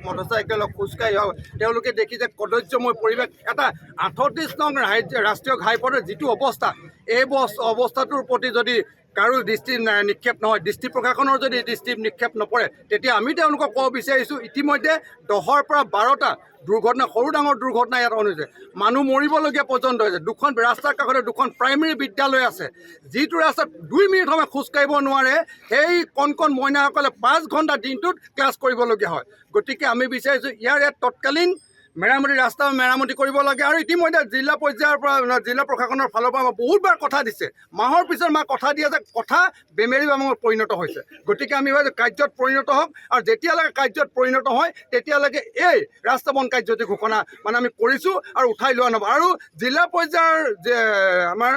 Motorcycle খোজকাঢ়ি হওক তেওঁলোকে দেখি যে কদৰ্যময় পৰিৱেশ এটা 38 নং ৰাষ্ট্ৰীয় ঘাইপথৰ যিটো অৱস্থা এই অৱস্থাটোৰ প্ৰতি যদি কাৰো দৃষ্টি নিক্ষেপ নহয়, দৃষ্টি প্ৰশাসনৰ যদি দৃষ্টি নিক্ষেপ নপৰে তেতিয়া আমি তেওঁলোকক ক'ব বিচাৰিছোঁ ইতিমধ্যে 10ৰ পৰা 12টা দুৰ্ঘটনা সৰু ডাঙৰ দুৰ্ঘটনা ইয়াত হৈছে, মানুহ মৰিবলগীয়া পৰ্যন্ত হৈছে। দুখন ৰাস্তাৰ কাষতে দুখন প্ৰাইমেৰী বিদ্যালয় আছে, যিটো ৰাস্তাত 2 মিনিট সময় খোজকাঢ়িব নোৱাৰে সেই কণ মইনাসকলে 5 ঘণ্টা দিনটোত ক্লাছ কৰিবলগীয়া হয়। গতিকে আমি বিচাৰিছোঁ ইয়াৰ তৎকালীন মেৰামতি ৰাস্তা মেৰামতি কৰিব লাগে। আৰু ইতিমধ্যে জিলা পৰ্যায়ৰ পৰা জিলা প্ৰশাসনৰ ফালৰ পৰা বহুতবাৰ কথা দিছে, মাহৰ পিছত মাহ কথা দি আছে, কথা বেমেৰী বামত পৰিণত হৈছে। গতিকে আমি কাৰ্যত পৰিণত হওক, আৰু যেতিয়ালৈকে কাৰ্যত পৰিণত হয় তেতিয়ালৈকে এই ৰাস্তা বন কাৰ্যসূচী ঘোষণা আমি কৰিছোঁ আৰু উঠাই লোৱা নহ'ব। আৰু জিলা পৰ্যায়ৰ যে আমাৰ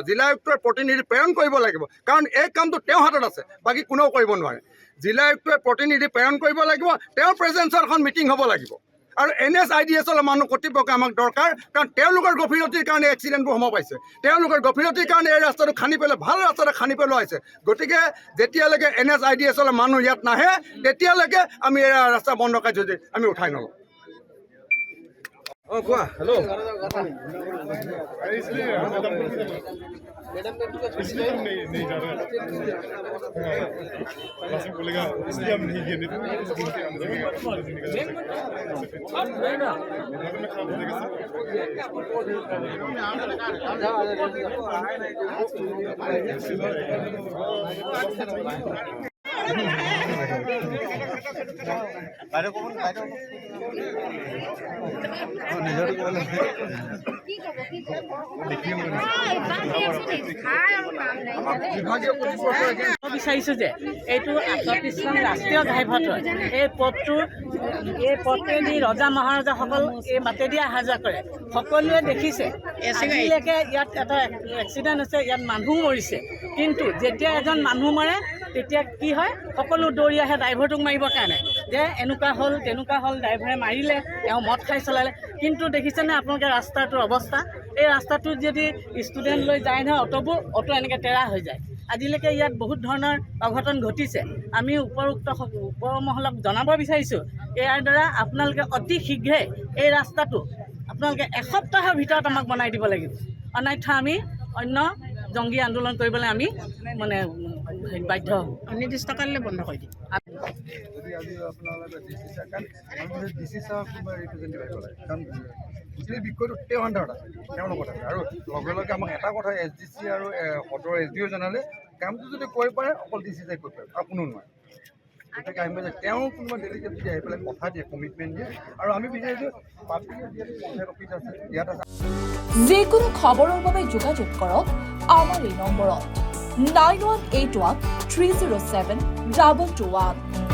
জিলা আয়ুক্তৰ প্ৰতিনিধি প্ৰেৰণ কৰিব লাগিব, কাৰণ এই কামটো তেওঁৰ হাতত আছে, বাকী কোনেও কৰিব নোৱাৰে। জিলা আয়ুক্তই প্ৰতিনিধি প্ৰেৰণ কৰিব লাগিব, তেওঁৰ প্ৰেজেঞ্চত এখন মিটিং হ'ব লাগিব। আৰু NSIDSৰ মানুহ কৰ্তৃপক্ষ আমাক দৰকাৰ, কাৰণ তেওঁলোকৰ গভীৰতিৰ কাৰণে এক্সিডেণ্টবোৰ সময় পাইছে, তেওঁলোকৰ গভীৰতিৰ কাৰণে এই ৰাস্তাটো খান্দি পেলাই ভাল ৰাস্তাটো খান্দি পেলোৱা হৈছে। গতিকে যেতিয়ালৈকে NSIDSৰ মানুহ ইয়াত নাহে তেতিয়ালৈকে আমি এই ৰাস্তা বন্ধ কাৰ্যসূচী আমি উঠাই নলওঁ। কোৱা হেল্ল' इसलिए नहीं जा रहा है बोलेगा इसलिए हम नहीं गए বিচাৰিছোঁ যে এইটো 38 নং ৰাষ্ট্ৰীয় ঘাইপথৰ এই পথেদি ৰজা মহাৰজাসকল এই বাটেদি অহা যোৱা কৰে। সকলোৱে দেখিছে আজিলৈকে ইয়াত এটা এক্সিডেণ্ট হৈছে, ইয়াত মানুহ মৰিছে, কিন্তু যেতিয়া এজন মানুহ মৰে তেতিয়া কি হয়, সকলো দৌৰি আহে ড্ৰাইভাৰটোক মাৰিবৰ কাৰণে, যে এনেকুৱা হ'ল তেনেকুৱা হ'ল, ড্ৰাইভাৰে মাৰিলে, তেওঁ মদ খাই চলালে। কিন্তু দেখিছেনে আপোনালোকে ৰাস্তাটোৰ অৱস্থা? এই ৰাস্তাটোত যদি ষ্টুডেণ্ট লৈ যায় নহয় অটো এনেকৈ তেৰা হৈ যায়। আজিলৈকে ইয়াত বহুত ধৰণৰ অঘটন ঘটিছে। আমি ওপৰ মহলক জনাব বিচাৰিছোঁ, ইয়াৰ দ্বাৰা আপোনালোকে অতি শীঘ্ৰে এই ৰাস্তাটো আপোনালোকে এসপ্তাহৰ ভিতৰত আমাক বনাই দিব লাগিব, অন্যথা আমি অন্য জংগী আন্দোলন কৰিবলৈ আমি বাধ্য অনিৰ্দিষ্টকাললৈ বন্ধ কৰি দিম। যদি আজি আপোনালোকে ডিচি চাহক ৰিপ্ৰেজেণ্টেটিভ আহিব লাগে, কাৰণ গোটেই বিষয়টো তেওঁৰ আণ্ডাৰত আছে, তেওঁৰ লগত আছে। আৰু লগে লগে আমাক এটা কথা SDC আৰু সদৰ SDO জনালে, কামটো যদি কৰিব পাৰে অকল DC চাই কৰিব পাৰে আৰু কোনো নোৱাৰে। গতিকে আমি তেওঁ কোনোবা ডেলিগেট যদি আহি পেলাই কথা দিয়ে, কমিটমেণ্ট দিয়ে, আৰু আমি বিচাৰিছোঁ পাব্লিক পঞ্চায়ত অফিচ আছে ইয়াত আছে। যিকোনো খবৰৰ বাবে যোগাযোগ কৰক আমাৰ এই নম্বৰত 9181 307 221।